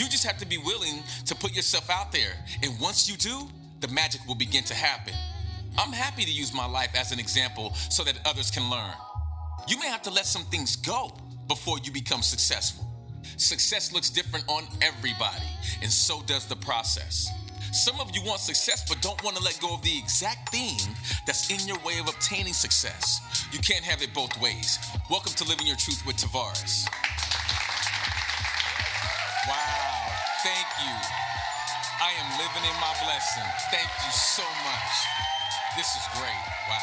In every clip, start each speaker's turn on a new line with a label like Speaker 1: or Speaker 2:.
Speaker 1: You just have to be willing to put yourself out there. And once you do, the magic will begin to happen. I'm happy to use my life as an example so that others can learn. You may have to let some things go before you become successful. Success looks different on everybody, and so does the process. Some of you want success but don't want to let go of the exact thing that's in your way of obtaining success. You can't have it both ways. Welcome to Living Your Truth with Tavares. Wow, thank you. I am living in my blessing. Thank you so much. This is great. Wow.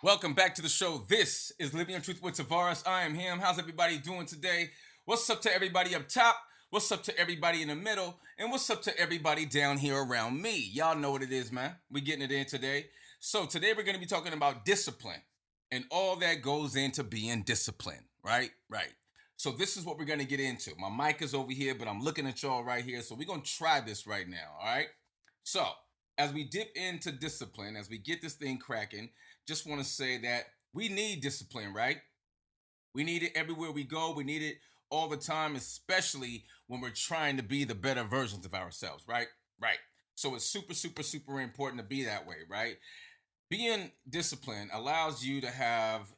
Speaker 1: Welcome back to the show. This is Living Your Truth with Tavares. I am him. How's everybody doing today? What's up to everybody up top? What's up to everybody in the middle? And what's up to everybody down here around me? Y'all know what it is, man. We're getting it in today. So today we're going to be talking about discipline and all that goes into being disciplined, right? Right. So this is what we're going to get into. My mic is over here, but I'm looking at y'all right here. So we're going to try this right now, all right? So as we dip into discipline, as we get this thing cracking, just want to say that we need discipline, right? We need it everywhere we go. We need it all the time, especially when we're trying to be the better versions of ourselves, right? Right. So it's super, super, super important to be that way, right? Being disciplined allows you to have,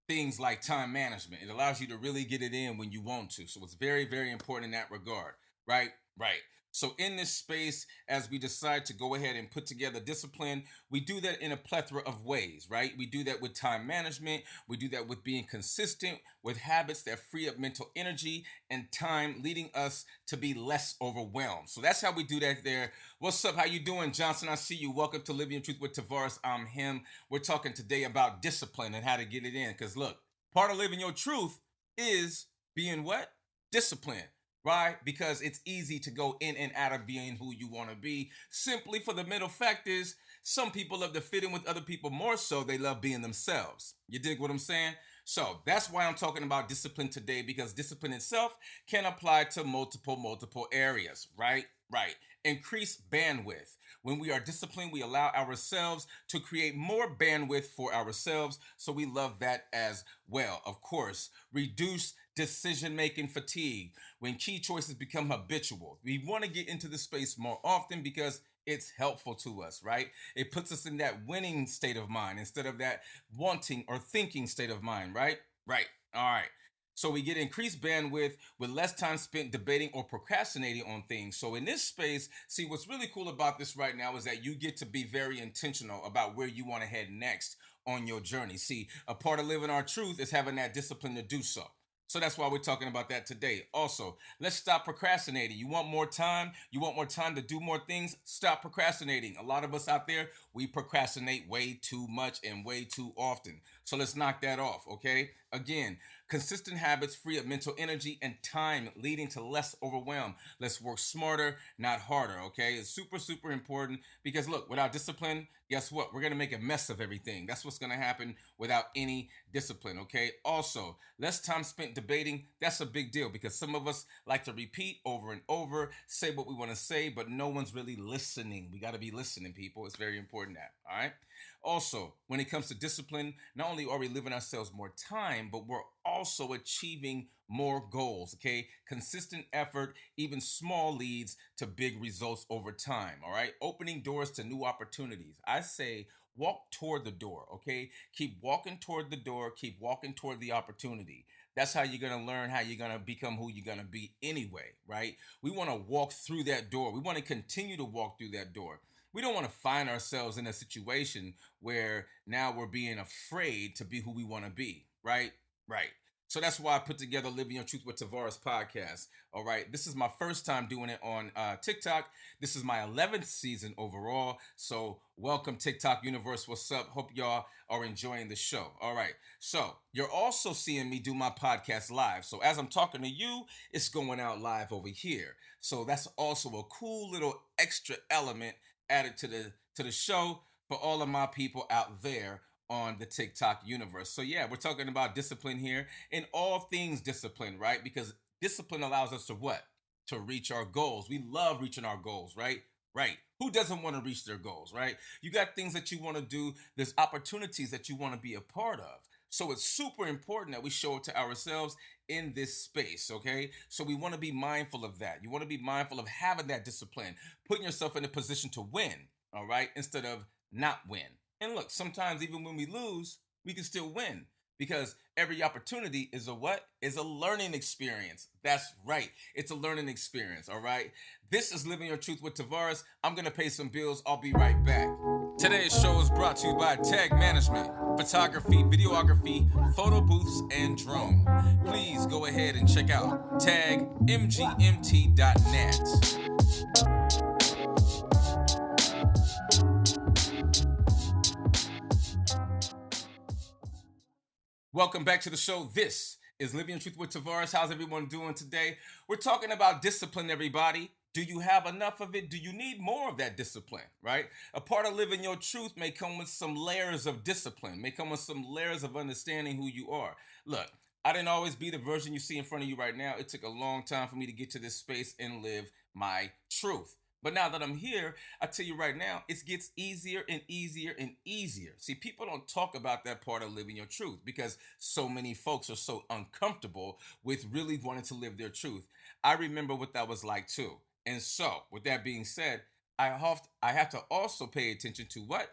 Speaker 1: things like time management. It allows you to really get it in when you want to. So it's very, very important in that regard, right? Right. So in this space, as we decide to go ahead and put together discipline, we do that in a plethora of ways, right? We do that with time management. We do that with being consistent with habits that free up mental energy and time, leading us to be less overwhelmed. So that's how we do that there. What's up? How you doing, Johnson? I see you. Welcome to Living Your Truth with Tavares. I'm him. We're talking today about discipline and how to get it in. Because look, part of living your truth is being what? Disciplined. Right? Because it's easy to go in and out of being who you want to be. Simply for the middle fact is, some people love to fit in with other people more so they love being themselves. You dig what I'm saying? So that's why I'm talking about discipline today, because discipline itself can apply to multiple areas, right? Right. Increase bandwidth. When we are disciplined, we allow ourselves to create more bandwidth for ourselves. So we love that as well. Of course, reduce decision-making fatigue. When key choices become habitual, we want to get into the space more often because it's helpful to us, right? It puts us in that winning state of mind instead of that wanting or thinking state of mind, right? Right. All right. So we get increased bandwidth with less time spent debating or procrastinating on things. So in this space, see, what's really cool about this right now is that you get to be very intentional about where you want to head next on your journey. See, a part of living our truth is having that discipline to do so. So that's why we're talking about that today. Also, let's stop procrastinating. You want more time? You want more time to do more things? Stop procrastinating. A lot of us out there, we procrastinate way too much and way too often. So let's knock that off, okay? Again, consistent habits free up mental energy and time, leading to less overwhelm. Let's work smarter, not harder, okay? It's super, super important because look, without discipline, guess what? We're going to make a mess of everything. That's what's going to happen without any discipline, okay? Also, less time spent debating. That's a big deal because some of us like to repeat over and over, say what we want to say, but no one's really listening. We got to be listening, people. It's very important that, all right? Also, when it comes to discipline, not only are we living ourselves more time, but we're also achieving more goals, okay? Consistent effort, even small, leads to big results over time, all right? Opening doors to new opportunities. I say walk toward the door, okay? Keep walking toward the door, keep walking toward the opportunity. That's how you're going to learn how you're going to become who you're going to be anyway, right? We want to walk through that door. We want to continue to walk through that door. We don't want to find ourselves in a situation where now we're being afraid to be who we want to be, right? Right. So that's why I put together Living Your Truth with Tavares podcast. All right. This is my first time doing it on TikTok. This is my 11th season overall. So welcome, TikTok universe. What's up? Hope y'all are enjoying the show. All right. So you're also seeing me do my podcast live. So as I'm talking to you, it's going out live over here. So that's also a cool little extra element added to the show for all of my people out there on the TikTok universe. So yeah, we're talking about discipline here and all things discipline, right? Because discipline allows us to what? To reach our goals. We love reaching our goals, right? Right. Who doesn't want to reach their goals, right? You got things that you want to do. There's opportunities that you want to be a part of. So it's super important that we show it to ourselves in this space, okay? So we want to be mindful of that. You want to be mindful of having that discipline, putting yourself in a position to win, all right, instead of not win. And look, sometimes even when we lose, we can still win because every opportunity is a what? Is a learning experience. That's right. It's a learning experience, all right? This is Living Your Truth with Tavares. I'm going to pay some bills. I'll be right back. Today's show is brought to you by Tag Management, photography, videography, photo booths, and drone. Please go ahead and check out tagmgmt.net. Welcome back to the show. This is Living Your Truth with Tavares. How's everyone doing today? We're talking about discipline, everybody. Do you have enough of it? Do you need more of that discipline, right? A part of living your truth may come with some layers of discipline, may come with some layers of understanding who you are. Look, I didn't always be the version you see in front of you right now. It took a long time for me to get to this space and live my truth. But now that I'm here, I tell you right now, it gets easier and easier and easier. See, people don't talk about that part of living your truth because so many folks are so uncomfortable with really wanting to live their truth. I remember what that was like too. And so, with that being said, I have to also pay attention to what?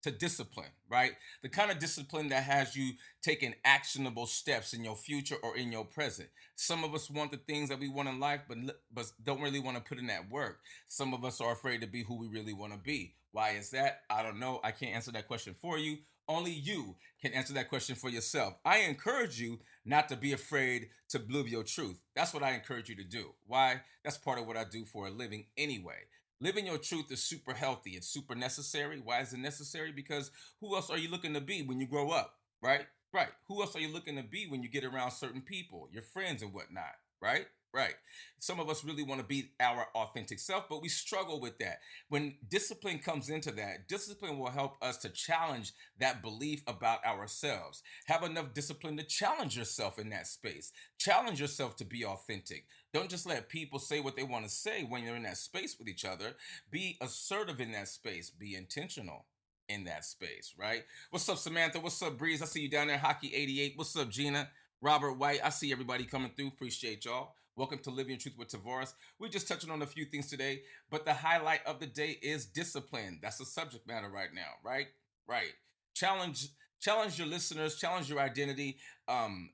Speaker 1: To discipline, right? The kind of discipline that has you taking actionable steps in your future or in your present. Some of us want the things that we want in life, but don't really want to put in that work. Some of us are afraid to be who we really want to be. Why is that? I don't know. I can't answer that question for you. Only you can answer that question for yourself. I encourage you not to be afraid to live your truth. That's what I encourage you to do. Why? That's part of what I do for a living anyway. Living your truth is super healthy. It's super necessary. Why is it necessary? Because who else are you looking to be when you grow up? Right? Right. Who else are you looking to be when you get around certain people, your friends and whatnot? Right? Right. Some of us really want to be our authentic self, but we struggle with that. When discipline comes into that, discipline will help us to challenge that belief about ourselves. Have enough discipline to challenge yourself in that space. Challenge yourself to be authentic. Don't just let people say what they want to say when you're in that space with each other. Be assertive in that space. Be intentional in that space, right? What's up, Samantha? What's up, Breeze? I see you down there. Hockey 88. What's up, Gina? Robert White. I see everybody coming through. Appreciate y'all. Welcome to Living Truth with Tavares. We're just touching on a few things today, but the highlight of the day is discipline. That's the subject matter right now, right? Right. Challenge challenge your listeners, challenge your identity, and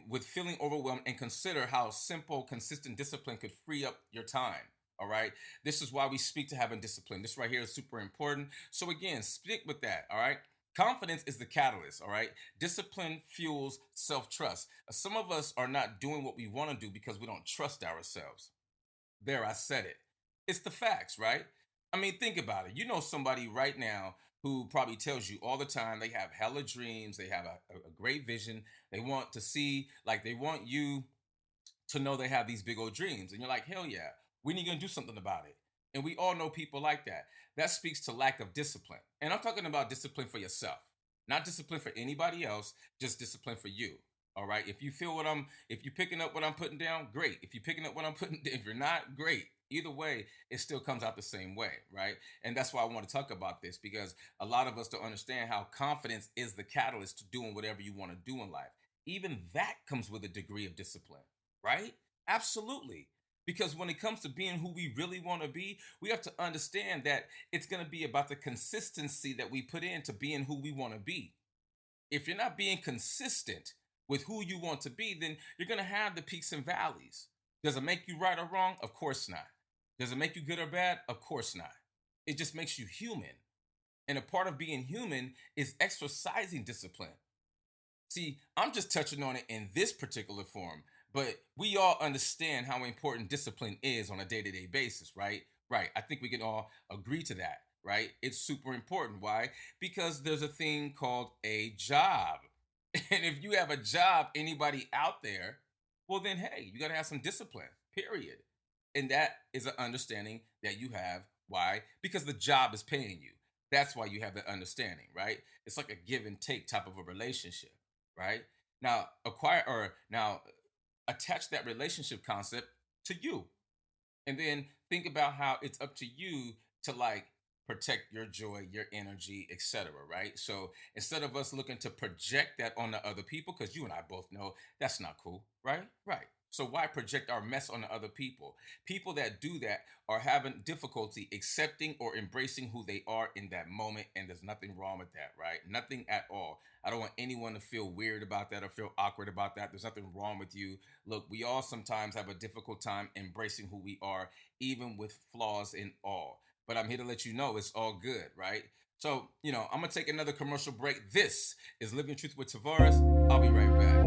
Speaker 1: with feeling overwhelmed, and consider how simple, consistent discipline could free up your time. All right. This is why we speak to having discipline. This right here is super important. So again, stick with that. All right. Confidence is the catalyst. All right. Discipline fuels self trust. Some of us are not doing what we want to do because we don't trust ourselves. There, I said it. It's the facts, right? I mean, think about it. You know somebody right now who probably tells you all the time they have hella dreams, they have a great vision, they want to see, like, they want you to know they have these big old dreams. And you're like, hell yeah, when are you going to do something about it? And we all know people like that. That speaks to lack of discipline. And I'm talking about discipline for yourself, not discipline for anybody else, just discipline for you. All right. If you're picking up what I'm putting down, great. If you're picking up what I'm putting, if you're not, great. Either way, it still comes out the same way, right? And that's why I want to talk about this because a lot of us don't understand how confidence is the catalyst to doing whatever you want to do in life. Even that comes with a degree of discipline, right? Absolutely. Because when it comes to being who we really want to be, we have to understand that it's going to be about the consistency that we put into being who we want to be. If you're not being consistent with who you want to be, then you're going to have the peaks and valleys. Does it make you right or wrong? Of course not. Does it make you good or bad? Of course not. It just makes you human. And a part of being human is exercising discipline. See, I'm just touching on it in this particular form, but we all understand how important discipline is on a day to day basis, right? Right. I think we can all agree to that, right? It's super important. Why? Because there's a thing called a job. And if you have a job, anybody out there, well, then, hey, you got to have some discipline, period. And that is an understanding that you have. Why? Because the job is paying you. That's why you have that understanding, right? It's like a give and take type of a relationship, right? Now, attach that relationship concept to you. And then think about how it's up to you to like protect your joy, your energy, etc. Right? So instead of us looking to project that on the other people, because you and I both know that's not cool, right? Right. So why project our mess on the other people? People that do that are having difficulty accepting or embracing who they are in that moment, and there's nothing wrong with that, right? Nothing at all. I don't want anyone to feel weird about that or feel awkward about that. There's nothing wrong with you. Look, we all sometimes have a difficult time embracing who we are, even with flaws and all. But I'm here to let you know it's all good, right? So, I'm going to take another commercial break. This is Living Truth with Tavares. I'll be right back.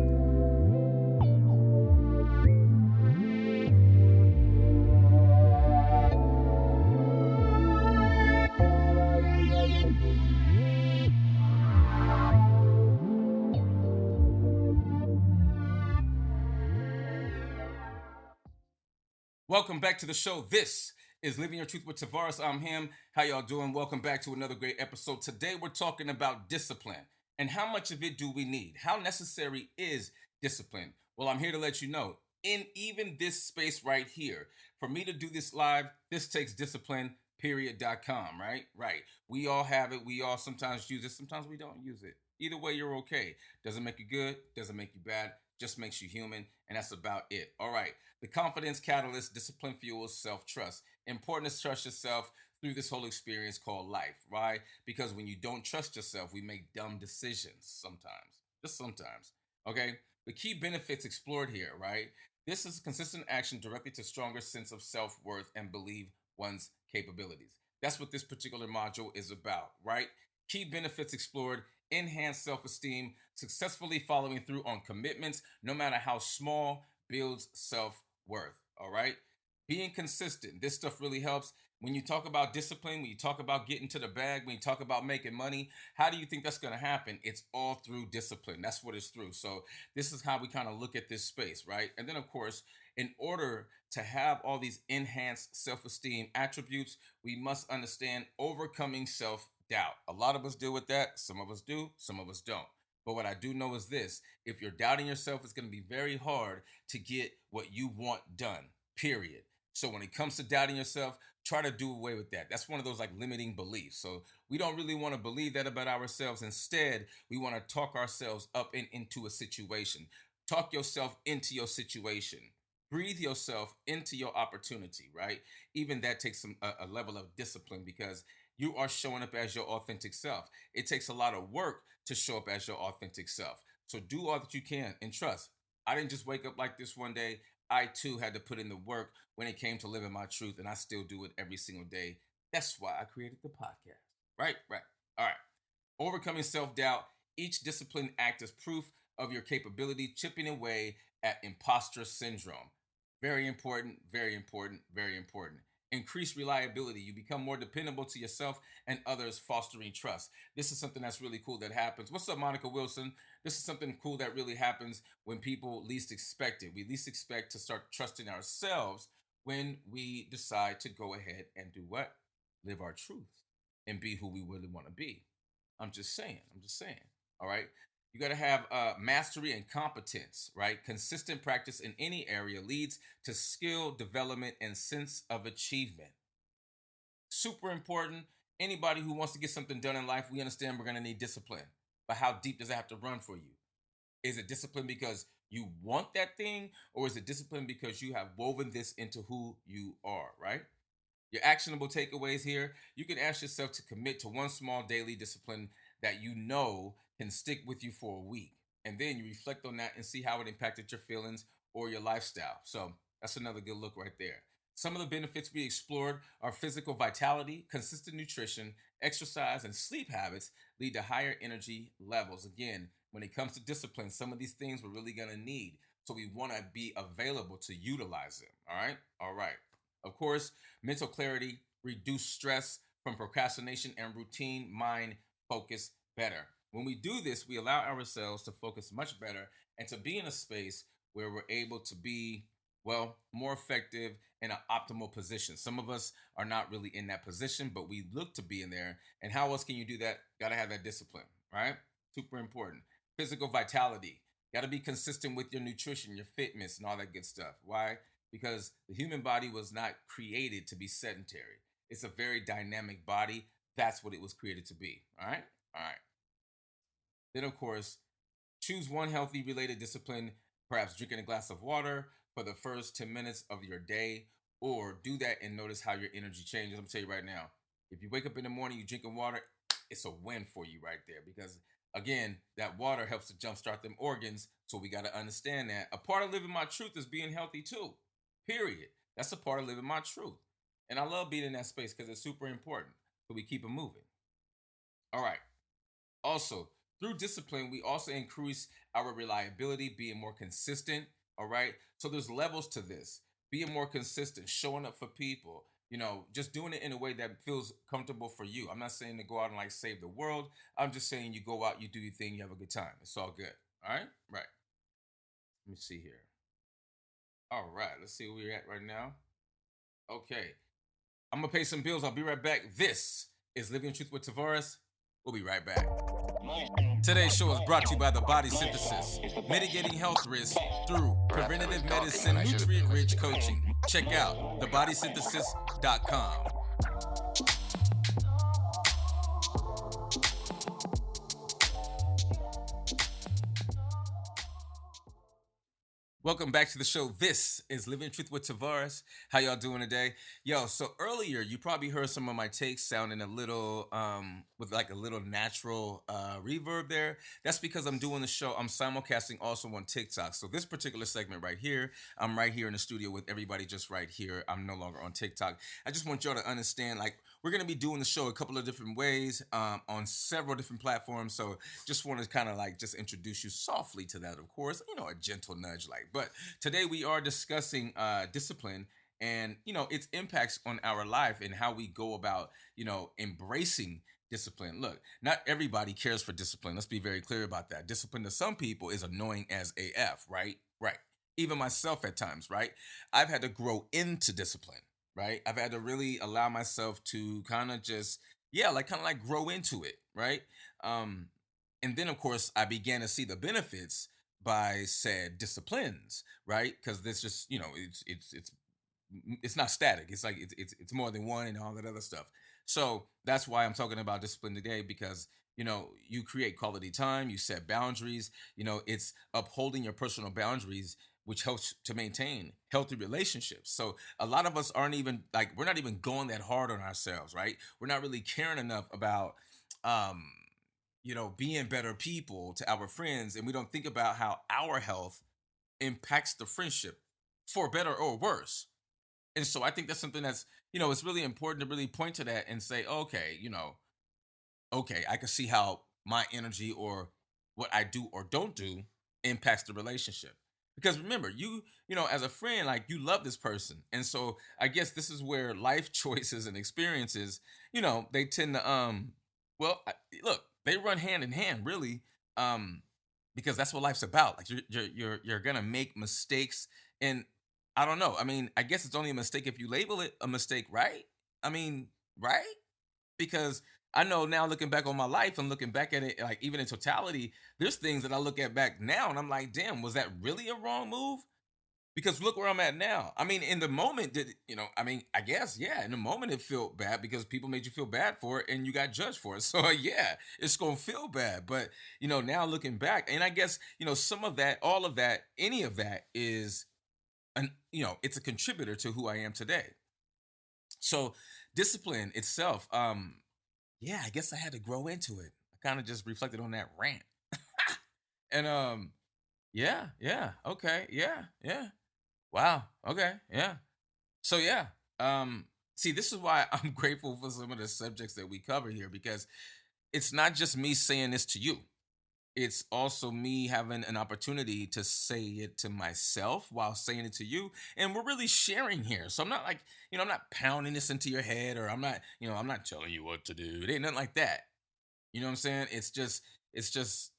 Speaker 1: Welcome back to the show. This is Living Your Truth with Tavares. I'm him. How y'all doing? Welcome back to another great episode. Today we're talking about discipline and how much of it do we need? How necessary is discipline? Well, I'm here to let you know in even this space right here, for me to do this live, this takes discipline, period.com, right? Right. We all have it. We all sometimes use it. Sometimes we don't use it. Either way, you're okay. Doesn't make you good. Doesn't make you bad. Just makes you human. And that's about it. All right. The confidence catalyst, discipline fuels self-trust. Important to trust yourself through this whole experience called life, right? Because when you don't trust yourself, we make dumb decisions sometimes. Just sometimes. Okay? The key benefits explored here, right? This is consistent action directly to stronger sense of self-worth and believe one's capabilities. That's what this particular module is about, right? Key benefits explored: enhanced self-esteem, successfully following through on commitments, no matter how small, builds self-worth. All right. Being consistent. This stuff really helps. When you talk about discipline, when you talk about getting to the bag, when you talk about making money, how do you think that's going to happen? It's all through discipline. That's what it's through. So this is how we kind of look at this space, right? And then, of course, in order to have all these enhanced self-esteem attributes, we must understand overcoming self-doubt. A lot of us deal with that. Some of us do, some of us don't. But what I do know is this: if you're doubting yourself, it's going to be very hard to get what you want done, period. So when it comes to doubting yourself, try to do away with that. That's one of those like limiting beliefs. So we don't really want to believe that about ourselves. Instead, we want to talk ourselves up and into a situation. Talk yourself into your situation. Breathe yourself into your opportunity, right? Even that takes a level of discipline, because you are showing up as your authentic self. It takes a lot of work to show up as your authentic self. So do all that you can and trust. I didn't just wake up like this one day. I too had to put in the work when it came to living my truth, and I still do it every single day. That's why I created the podcast. Right? Right. All right. Overcoming self doubt. Each disciplined act is proof of your capability, chipping away at imposter syndrome. Very important, very important, very important. Increase reliability. You become more dependable to yourself and others, fostering trust. This is something that's really cool that happens. What's up, Monica Wilson? This is something cool that really happens when people least expect it. We least expect to start trusting ourselves when we decide to go ahead and do what? Live our truth and be who we really want to be. I'm just saying. I'm just saying. All right. You got to have mastery and competence, right? Consistent practice in any area leads to skill development and sense of achievement. Super important. Anybody who wants to get something done in life, we understand we're going to need discipline. But how deep does it have to run for you? Is it discipline because you want that thing, or is it discipline because you have woven this into who you are, right? Your actionable takeaways here: you can ask yourself to commit to one small daily discipline that you know can stick with you for a week. And then you reflect on that and see how it impacted your feelings or your lifestyle. So that's another good look right there. Some of the benefits we explored are physical vitality, consistent nutrition, exercise, and sleep habits lead to higher energy levels. Again, when it comes to discipline, some of these things we're really going to need. So we want to be available to utilize them. All right? All right. Of course, mental clarity, reduce stress from procrastination and routine, mind focus better. When we do this, we allow ourselves to focus much better and to be in a space where we're able to be, well, more effective in an optimal position. Some of us are not really in that position, but we look to be in there. And how else can you do that? Got to have that discipline, right? Super important. Physical vitality. Got to be consistent with your nutrition, your fitness, and all that good stuff. Why? Because the human body was not created to be sedentary. It's a very dynamic body. That's what it was created to be. All right. All right. Then, of course, choose one healthy related discipline, perhaps drinking a glass of water for the first 10 minutes of your day, or do that and notice how your energy changes. I'm gonna tell you right now, if you wake up in the morning, you drinking water, it's a win for you right there because again, that water helps to jumpstart them organs. So we got to understand that a part of living my truth is being healthy too. Period. That's a part of living my truth. And I love being in that space because it's super important. So we keep it moving. All right. Also, through discipline, we also increase our reliability, being more consistent. All right. So there's levels to this. Being more consistent, showing up for people, just doing it in a way that feels comfortable for you. I'm not saying to go out and like save the world. I'm just saying you go out, you do your thing, you have a good time. It's all good. All right. Right. Let me see here. All right. Let's see where we're at right now. Okay. I'm going to pay some bills. I'll be right back. This is Living Truth with Tavares. We'll be right back. Today's show is brought to you by the Body Synthesis, mitigating health risks through preventative medicine, nutrient-rich coaching. Check out thebodysynthesis.com. Welcome back to the show. This is Living Truth with Tavares. How y'all doing today? Yo, so earlier you probably heard some of my takes sounding a little with like a little natural reverb there. That's because I'm doing the show. I'm simulcasting also on TikTok. So this particular segment right here, I'm right here in the studio with everybody just right here. I'm no longer on TikTok. I just want y'all to understand, like, we're going to be doing the show a couple of different ways on several different platforms. So just want to kind of like just introduce you softly to that, of course, a gentle nudge like. But today we are discussing discipline and, its impacts on our life and how we go about, embracing discipline. Look, not everybody cares for discipline. Let's be very clear about that. Discipline to some people is annoying as AF, right? Right. Even myself at times, right? I've had to grow into discipline, right? I've had to really allow myself to kind of just, kind of like grow into it, right? Um, and then of course I began to see the benefits by said disciplines, right? Because this just, it's not static. It's like it's more than one and all that other stuff. So that's why I'm talking about discipline today because you create quality time, you set boundaries, it's upholding your personal boundaries which helps to maintain healthy relationships. So a lot of us aren't even like we're not even going that hard on ourselves, right? We're not really caring enough about um being better people to our friends and we don't think about how our health impacts the friendship for better or worse. And so I think that's something that's, it's really important to really point to that and say, okay, okay, I can see how my energy or what I do or don't do impacts the relationship. Because remember, as a friend, like you love this person. And so I guess this is where life choices and experiences, they tend to, look, they run hand in hand, really, because that's what life's about. Like you're gonna make mistakes, and I don't know. I mean, I guess it's only a mistake if you label it a mistake, right? I mean, right? Because I know now looking back on my life and looking back at it, like even in totality, there's things that I look at back now and I'm like, damn, was that really a wrong move? Because look where I'm at now. I mean, in the moment, I guess, yeah, in the moment it felt bad because people made you feel bad for it and you got judged for it. So, yeah, it's going to feel bad. But, now looking back, and I guess, some of that, all of that, any of that is, it's a contributor to who I am today. So, discipline itself, I guess I had to grow into it. I kind of just reflected on that rant. And, okay, yeah. Wow. Okay. Yeah. So see, this is why I'm grateful for some of the subjects that we cover here because it's not just me saying this to you. It's also me having an opportunity to say it to myself while saying it to you. And we're really sharing here. So I'm not like, I'm not pounding this into your head or I'm not telling you what to do. It ain't nothing like that. You know what I'm saying? It's just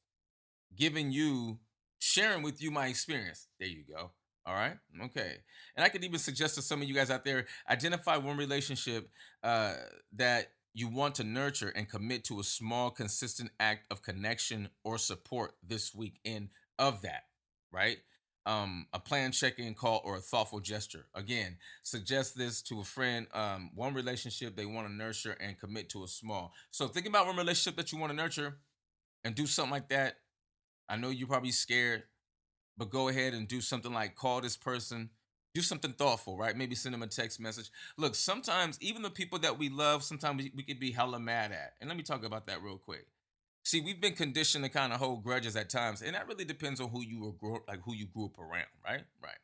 Speaker 1: giving you, sharing with you my experience. There you go. All right. Okay. And I could even suggest to some of you guys out there, identify one relationship that you want to nurture and commit to a small, consistent act of connection or support this week in of that. Right. a planned check-in call or a thoughtful gesture. Again, suggest this to a friend. One relationship they want to nurture and commit to a small. So think about one relationship that you want to nurture and do something like that. I know you're probably scared, but go ahead and do something like call this person. Do something thoughtful, right? Maybe send them a text message. Look, sometimes even the people that we love, sometimes we could be hella mad at. And let me talk about that real quick. See, we've been conditioned to kind of hold grudges at times, and that really depends on who you grew up around, right? Right.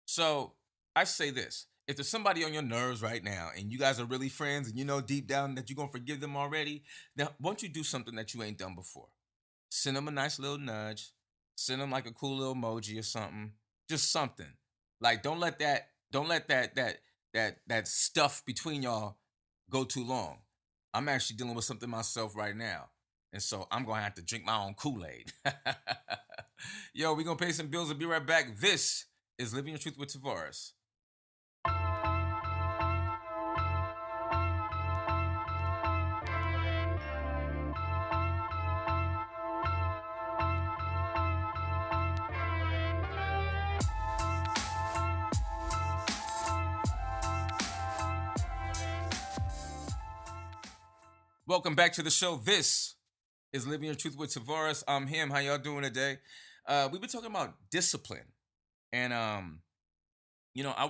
Speaker 1: So I say this: if there's somebody on your nerves right now, and you guys are really friends, and you know deep down that you're gonna forgive them already, then why don't you do something that you ain't done before? Send them a nice little nudge, send them like a cool little emoji or something, just something. Like don't let that stuff between y'all go too long. I'm actually dealing with something myself right now. And so I'm gonna have to drink my own Kool-Aid. Yo, we're gonna pay some bills and be right back. This is Living Your Truth with Tavares. Welcome back to the show. This is Living Your Truth with Tavares. I'm him. How y'all doing today? We've been talking about discipline. And I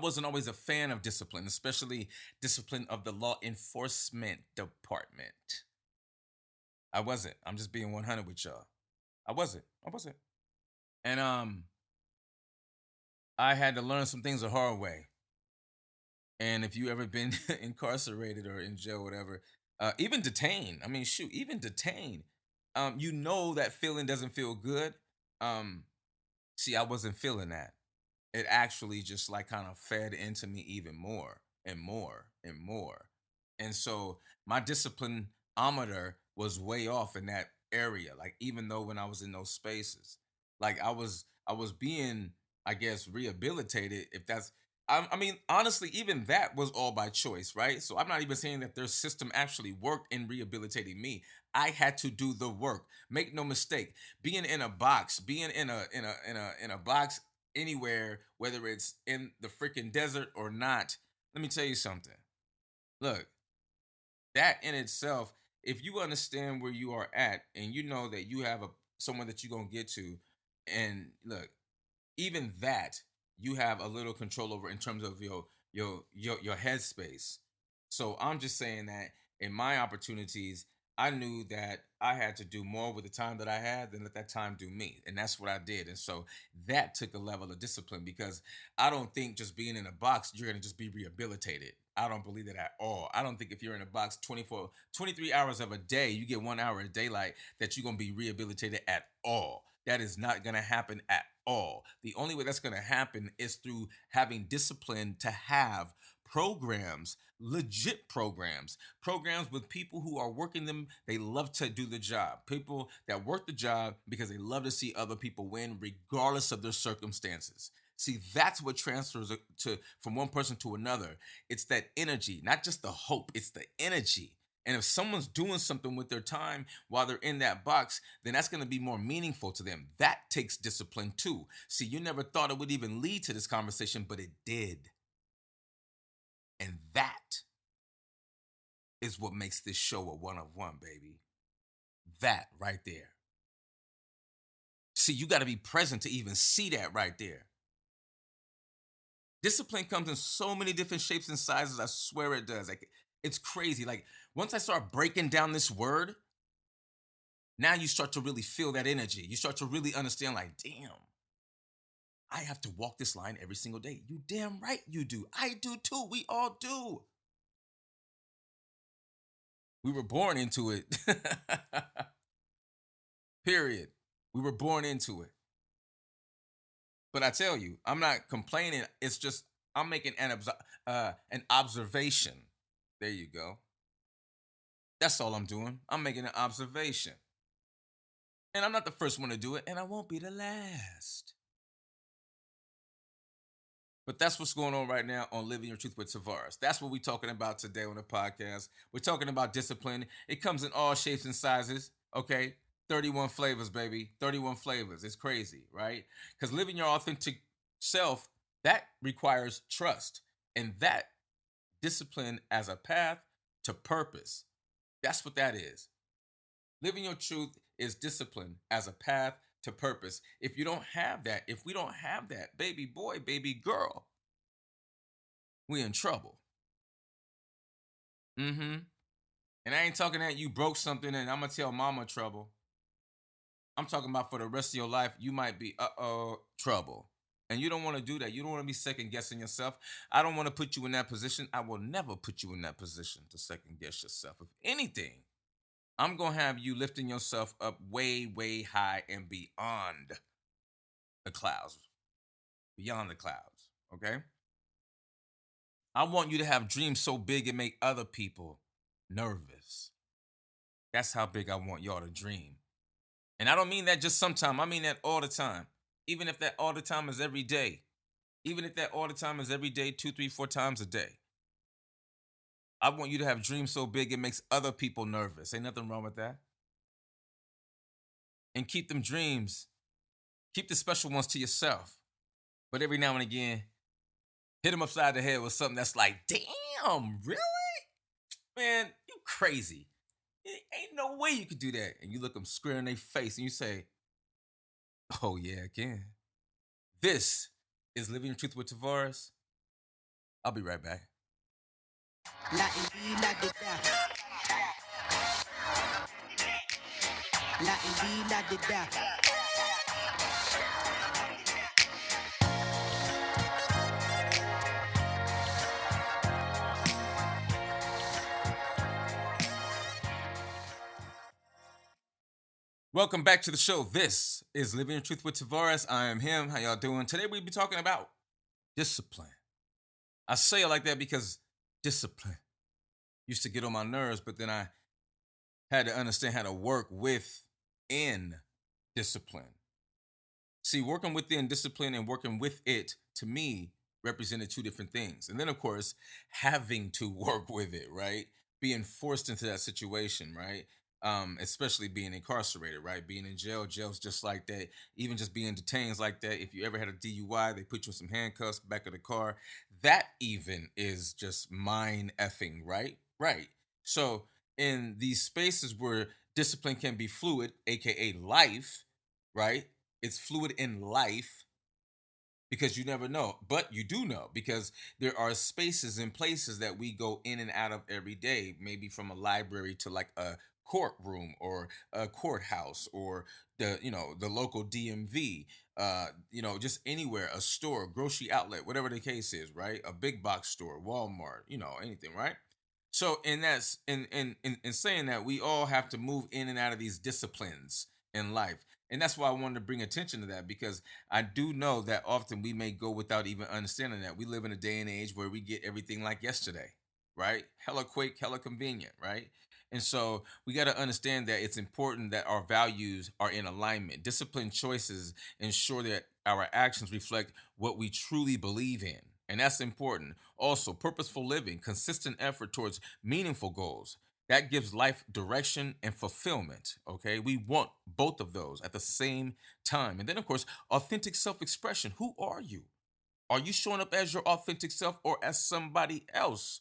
Speaker 1: wasn't always a fan of discipline, especially discipline of the law enforcement department. I wasn't. I'm just being 100 with y'all. I wasn't. And I had to learn some things the hard way. And if you ever been incarcerated or in jail, whatever, even detained. I mean, shoot, even detained. You know that feeling doesn't feel good. Um, See, I wasn't feeling that. It actually just like kind of fed into me even more and more and more. And so my disciplinometer was way off in that area. Like even though when I was in those spaces, like I was being, I guess, rehabilitated. If that's, I mean, honestly, even that was all by choice, right? So I'm not even saying that their system actually worked in rehabilitating me. I had to do the work. Make no mistake, being in a box, being in a box anywhere, whether it's in the freaking desert or not. Let me tell you something. Look, that in itself, if you understand where you are at and you know that you have a someone that you're gonna get to, and look, even that you have a little control over in terms of your headspace. So I'm just saying that in my opportunities, I knew that I had to do more with the time that I had than let that time do me. And that's what I did. And so that took a level of discipline because I don't think just being in a box, you're going to just be rehabilitated. I don't believe that at all. I don't think if you're in a box 23 hours of a day, you get 1 hour of daylight, that you're going to be rehabilitated at all. That is not going to happen at all. The only way that's going to happen is through having discipline to have programs, legit programs with people who are working them. They love to do the job. People that work the job because they love to see other people win, regardless of their circumstances. See, that's what transfers to from one person to another. It's that energy, not just the hope, it's the energy. And if someone's doing something with their time while they're in that box, then that's going to be more meaningful to them. That takes discipline too. See, you never thought it would even lead to this conversation, but it did. And that is what makes this show a one of one, baby. That right there. See, you got to be present to even see that right there. Discipline comes in so many different shapes and sizes. I swear it does. Like, it's crazy. Like, once I start breaking down this word, now you start to really feel that energy. You start to really understand, like, damn, I have to walk this line every single day. You damn right you do. I do too. We all do. We were born into it. Period. We were born into it. But I tell you, I'm not complaining. It's just I'm making an observation. There you go. That's all I'm doing. I'm making an observation. And I'm not the first one to do it, and I won't be the last. But that's what's going on right now on Living Your Truth with Tavares. That's what we're talking about today on the podcast. We're talking about discipline. It comes in all shapes and sizes, okay? 31 flavors, baby. 31 flavors. It's crazy, right? Because living your self, that requires trust. And that discipline as a path to purpose. That's what that is. Living your truth is discipline as a path to purpose. If you don't have that, if we don't have that, baby boy, baby girl, we in trouble. Mm-hmm. And I ain't talking that you broke something and I'm gonna tell mama trouble. I'm talking about for the rest of your life, you might be trouble. And you don't want to do that. You don't want to be second guessing yourself. I don't want to put you in that position. I will never put you in that position to second guess yourself. If anything, I'm going to have you lifting yourself up way, way high and beyond the clouds. Beyond the clouds. Okay? I want you to have dreams so big it make other people nervous. That's how big I want y'all to dream. And I don't mean that just sometime. I mean that all the time. Even if that all the time is every day. Even if that all the time is every day, 2, 3, 4 times a day. I want you to have dreams so big it makes other people nervous. Ain't nothing wrong with that. And keep them dreams. Keep the special ones to yourself. But every now and again, hit them upside the head with something that's like, damn, really? Man, you crazy. Ain't no way you could do that. And you look them square in their face and you say, oh yeah, I can. This is Living the Truth with Tavares. I'll be right back. Welcome back to the show. This is Living the Truth with Tavares. I am him. How y'all doing? Today we'll be talking about discipline. I say it like that because discipline used to get on my nerves, but then I had to understand how to work within discipline. See, working within discipline and working with it, to me, represented two different things. And then, of course, having to work with it, right? Being forced into that situation, right? Especially being incarcerated, right? Being in jail, jail's just like that. Even just being detained is like that. If you ever had a DUI, they put you in some handcuffs, back of the car. That even is just mind effing, right? Right. So in these spaces where discipline can be fluid, aka life, right? It's fluid in life because you never know, but you do know because there are spaces and places that we go in and out of every day, maybe from a library to like a courtroom or a courthouse or the local DMV, just anywhere, a store, grocery outlet, whatever the case is, right? A big box store, Walmart, anything, right? So in saying that, we all have to move in and out of these disciplines in life. And that's why I wanted to bring attention to that, because I do know that often we may go without even understanding that. We live in a day and age where we get everything like yesterday, right? Hella quick, hella convenient, right? And so we got to understand that it's important that our values are in alignment. Disciplined choices ensure that our actions reflect what we truly believe in. And that's important. Also, purposeful living, consistent effort towards meaningful goals. That gives life direction and fulfillment. Okay. We want both of those at the same time. And then, of course, authentic self expression. Who are you? Are you showing up as your authentic self or as somebody else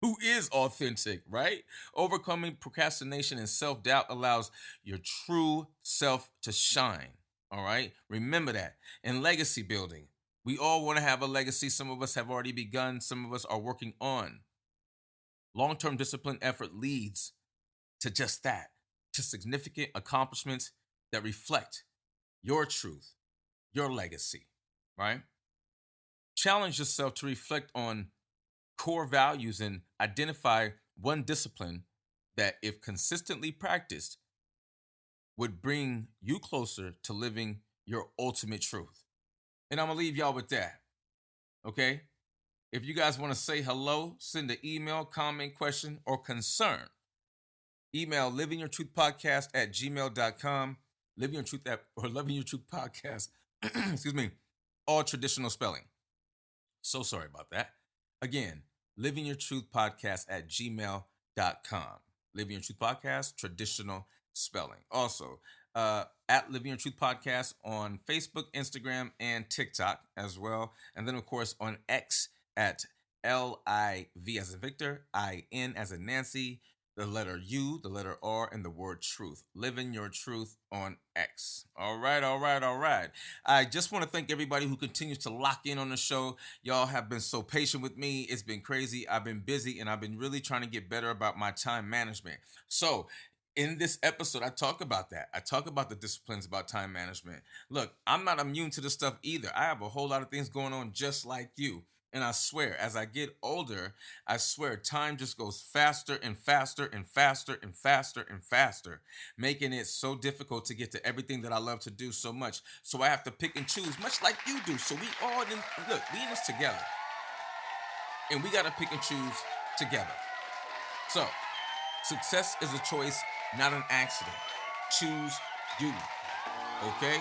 Speaker 1: who is authentic, right? Overcoming procrastination and self doubt allows your true self to shine. All right. Remember that. And legacy building. We all want to have a legacy. Some of us have already begun, some of us are working on. Long-term discipline effort leads to just that, to significant accomplishments that reflect your truth, your legacy, right? Challenge yourself to reflect on core values and identify one discipline that, if consistently practiced, would bring you closer to living your ultimate truth. And I'm going to leave y'all with that, okay? If you guys want to say hello, send an email, comment, question, or concern. Email livingyourtruthpodcast@gmail.com. Living Your Truth app or Living Your Truth Podcast. Excuse me. All traditional spelling. So sorry about that. Again, livingyourtruthpodcast@gmail.com. Living Your Truth Podcast, traditional spelling. Also, at Living Your Truth Podcast on Facebook, Instagram, and TikTok as well. And then, of course, on X at LIV as in Victor, IN as in Nancy, the letter U, the letter R, and the word truth. Living Your Truth on X. All right, all right, all right. I just want to thank everybody who continues to lock in on the show. Y'all have been so patient with me. It's been crazy. I've been busy, and I've been really trying to get better about my time management. So, in this episode, I talk about that. I talk about the disciplines about time management. Look, I'm not immune to this stuff either. I have a whole lot of things going on just like you. And I swear, as I get older, I swear time just goes faster and faster and faster and faster and faster, making it so difficult to get to everything that I love to do so much. So I have to pick and choose, much like you do. So we all, we in this together. And we got to pick and choose together. So, success is a choice, not an accident. Choose you, okay?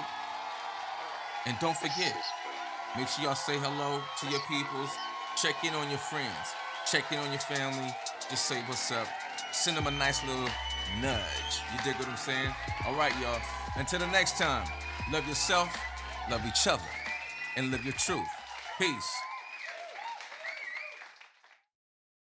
Speaker 1: And don't forget, make sure y'all say hello to your peoples. Check in on your friends. Check in on your family. Just say what's up. Send them a nice little nudge. You dig what I'm saying? All right, y'all. Until the next time, love yourself, love each other, and live your truth. Peace.